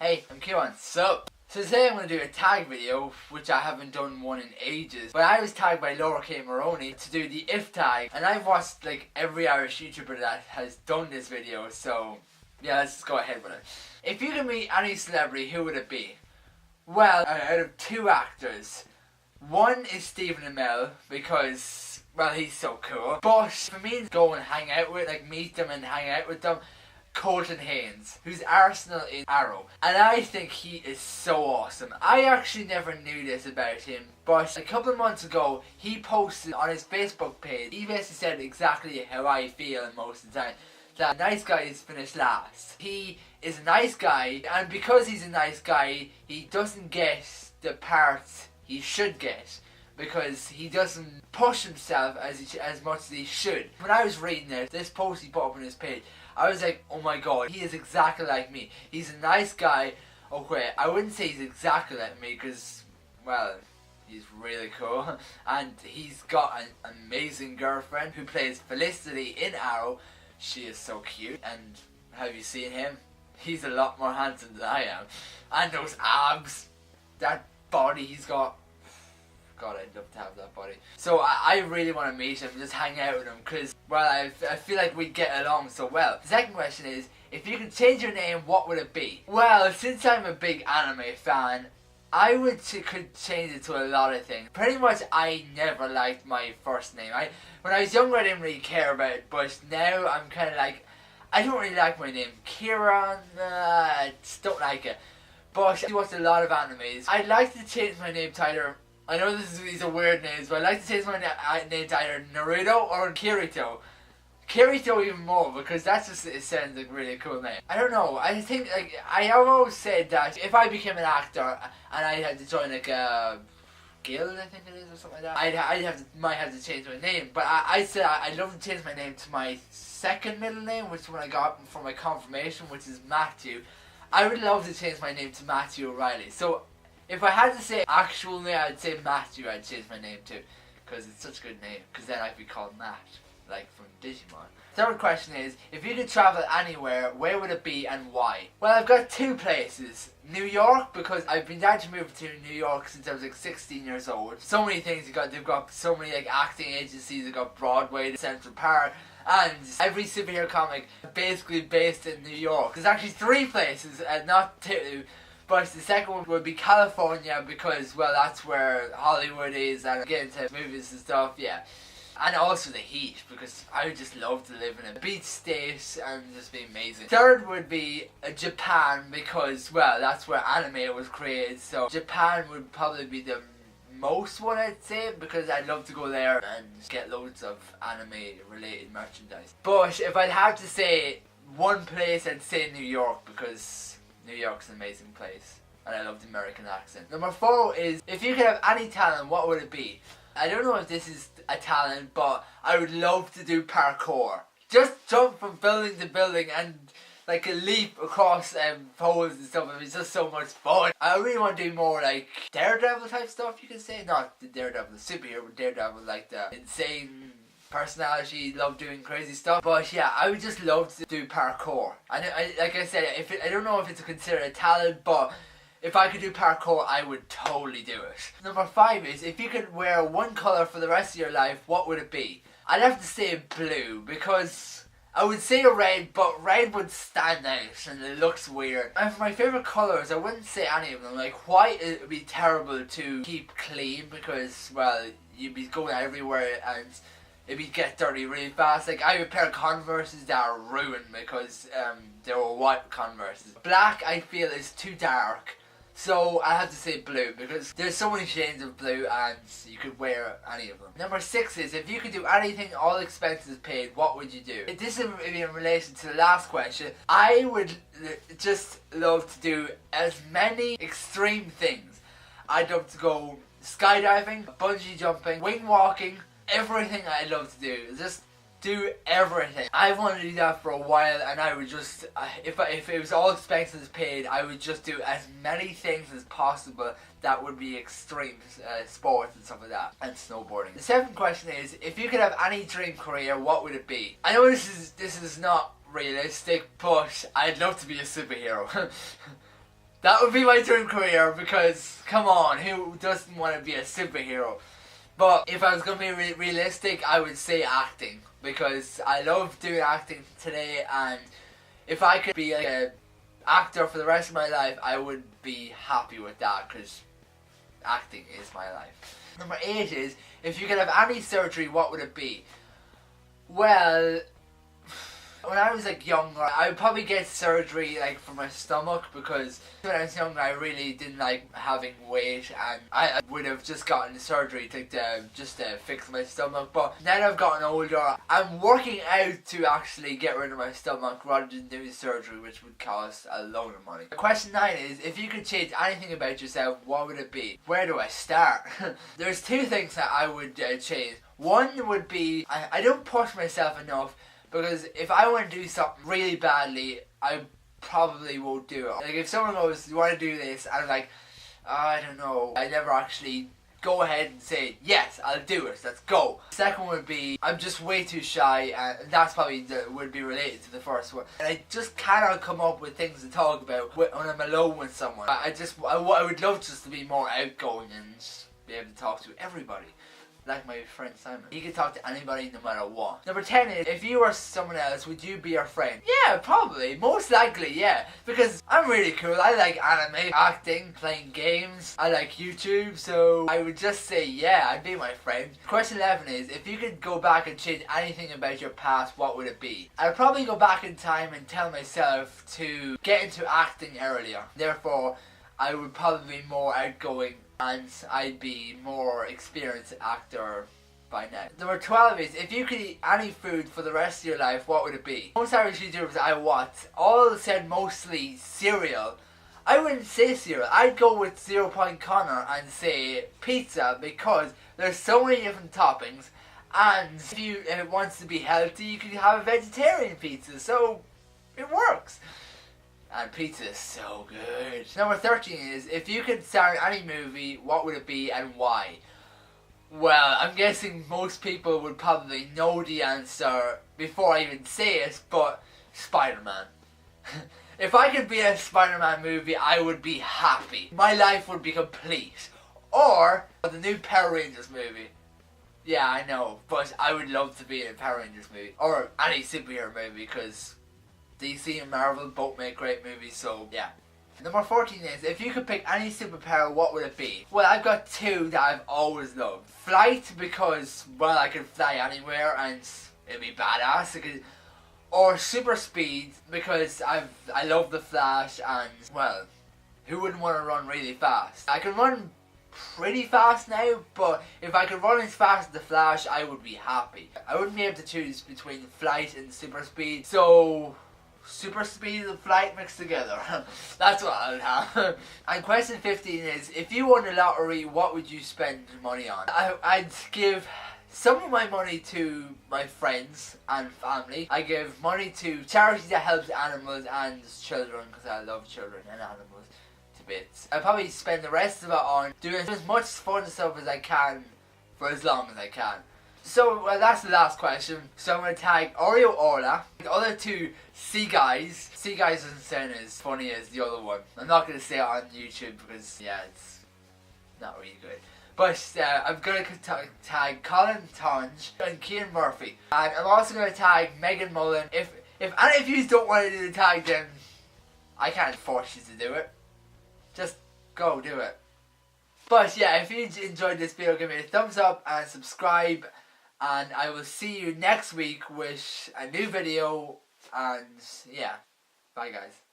Hey, I'm Kieran. So today I'm going to do a tag video, which I haven't done one in ages. But I was tagged by Laura Kate Moroney to do the if tag, and I've watched like every Irish YouTuber that has done this video, so yeah, let's just go ahead with it. If you could meet any celebrity, who would it be? Well, out of two actors, one is Stephen Amell, because, well, he's so cool. But for me to go and hang out with, like meet them and hang out with them, Colton Haynes, who's Arsenal in Arrow, and I think he is so awesome. I actually never knew this about him, but a couple of months ago he posted on his Facebook page, he basically said exactly how I feel most of the time, that nice guys finish last. He is a nice guy, and because he's a nice guy, he doesn't get the parts he should get, because he doesn't push himself as much as he should. When I was reading this post he put up on his page, I was like, oh my god, he is exactly like me. He's a nice guy. Okay, I wouldn't say he's exactly like me because, well, he's really cool. And he's got an amazing girlfriend who plays Felicity in Arrow. She is so cute. And have you seen him? He's a lot more handsome than I am. And those abs, that body he's got. God, I'd love to have that body. So I really want to meet him, just hang out with him, because, well, I feel like we'd get along so well. The second question is, if you could change your name, what would it be? Well, since I'm a big anime fan, I could change it to a lot of things. Pretty much, I never liked my first name. When I was younger, I didn't really care about it, but now I'm kind of like, I don't really like my name. Kieran, I just don't like it. But I watched a lot of animes. I'd like to change my name to either, I know these are weird names, but I'd like to change my name to either Naruto or Kirito. Kirito even more, because that's just, it sounds like a really cool name. I don't know, I think, like, I have always said that if I became an actor and I had to join like a guild, I think it is, or something like that, might have to change my name. But I said I'd love to change my name to my second middle name, which when I got for my confirmation, which is Matthew. I would love to change my name to Matthew O'Reilly. So if I had to say actual name, I'd say Matthew. I'd change my name to, because it's such a good name. Because then I'd be called Matt, like from Digimon. Third question is, if you could travel anywhere, where would it be and why? Well, I've got two places. New York, because I've been down to move to New York since I was like 16 years old. So many things they've got so many like acting agencies. They've got Broadway, Central Park, and every superhero comic basically based in New York. There's actually three places, and not two. But the second one would be California, because, well, that's where Hollywood is and get into movies and stuff, yeah. And also the heat, because I would just love to live in a beach state and just be amazing. Third would be Japan, because, well, that's where anime was created, so Japan would probably be the most one, I'd say, because I'd love to go there and get loads of anime related merchandise. But if I'd have to say one place, I'd say New York, because New York's an amazing place, and I love the American accent. Number 4 is, if you could have any talent, what would it be? I don't know if this is a talent, but I would love to do parkour. Just jump from building to building and like a leap across poles and stuff. It's just so much fun. I really want to do more like Daredevil type stuff, you could say. Not the Daredevil, the superhero, but Daredevil, like the insane personality, love doing crazy stuff. But yeah, I would just love to do parkour. Like I said, I don't know if it's considered a talent, but if I could do parkour, I would totally do it. Number 5 is, if you could wear one colour for the rest of your life, what would it be? I'd have to say blue, because I would say red, but red would stand out and it looks weird. And for my favourite colours, I wouldn't say any of them. Like white, it would be terrible to keep clean, because, well, you'd be going everywhere and it'd get dirty really fast. Like, I have a pair of Converses that are ruined because they were white Converses. Black, I feel, is too dark, so I have to say blue, because there's so many shades of blue and you could wear any of them. Number 6 is, if you could do anything, all expenses paid, what would you do? This is in relation to the last question. I would just love to do as many extreme things. I'd love to go skydiving, bungee jumping, wing walking, everything I'd love to do. Just do everything. I've wanted to do that for a while, and I would just, if it was all expenses paid, I would just do as many things as possible that would be extreme sports and stuff like that, and snowboarding. The 7th question is, if you could have any dream career, what would it be? I know this is not realistic, but I'd love to be a superhero. That would be my dream career because, come on, who doesn't want to be a superhero? But if I was going to be realistic, I would say acting. Because I love doing acting today, and if I could be like an actor for the rest of my life, I would be happy with that because acting is my life. Number 8 is, if you could have any surgery, what would it be? Well, when I was like younger, I would probably get surgery like for my stomach because when I was younger I really didn't like having weight, and I would have just gotten surgery to fix my stomach. But now that I've gotten older, I'm working out to actually get rid of my stomach rather than doing surgery, which would cost a load of money. Question 9 is, if you could change anything about yourself, what would it be? Where do I start? There's 2 things that I would change. One would be, I don't push myself enough. Because if I want to do something really badly, I probably won't do it. Like if someone goes, you want to do this? And I'm like, I don't know. I never actually go ahead and say, yes, I'll do it. Let's go. Second would be, I'm just way too shy. And that's probably would be related to the first one. And I just cannot come up with things to talk about when I'm alone with someone. I would love just to be more outgoing and just be able to talk to everybody. Like my friend Simon. He could talk to anybody no matter what. Number 10 is, if you were someone else, would you be your friend? Yeah, probably. Most likely, yeah. Because I'm really cool. I like anime, acting, playing games. I like YouTube, so I would just say, yeah, I'd be my friend. Question 11 is, if you could go back and change anything about your past, what would it be? I'd probably go back in time and tell myself to get into acting earlier. Therefore, I would probably be more outgoing and I'd be more experienced actor by now. Number 12 is, if you could eat any food for the rest of your life, what would it be? Most Irish YouTubers I watch all said mostly cereal. I wouldn't say cereal. I'd go with 0 Point Connor and say pizza because there's so many different toppings, and if it wants to be healthy, you can have a vegetarian pizza, so it works. And pizza is so good. Number 13 is, if you could star in any movie, what would it be and why? Well, I'm guessing most people would probably know the answer before I even say it, but Spider-Man. If I could be in a Spider-Man movie, I would be happy. My life would be complete. Or the new Power Rangers movie. Yeah, I know, but I would love to be in a Power Rangers movie. Or any superhero movie, because DC and Marvel both make great movies, so yeah. Number 14 is, if you could pick any superpower, what would it be? Well, I've got 2 that I've always loved. Flight, because, well, I can fly anywhere and it'd be badass. Or super speed, because I love the Flash and, well, who wouldn't want to run really fast? I can run pretty fast now, but if I could run as fast as the Flash, I would be happy. I wouldn't be able to choose between flight and super speed, so super speed and flight mixed together. That's what I'll have. And question 15 is, if you won the lottery, what would you spend money on? I'd give some of my money to my friends and family. I give money to charities that helps animals and children, because I love children and animals to bits. I'd probably spend the rest of it on doing as much fun stuff as I can for as long as I can. So, that's the last question. So I'm going to tag Oreo Orla. The other 2, Sea Guys. Sea Guys doesn't sound as funny as the other one. I'm not going to say it on YouTube because, yeah, it's not really good. But I'm going to tag Colin Tunge and Cian Murphy. And I'm also going to tag Megan Mullen. If any of you don't want to do the tag, then I can't force you to do it. Just go do it. But yeah, if you enjoyed this video, give me a thumbs up and subscribe. And I will see you next week with a new video. And yeah, bye guys.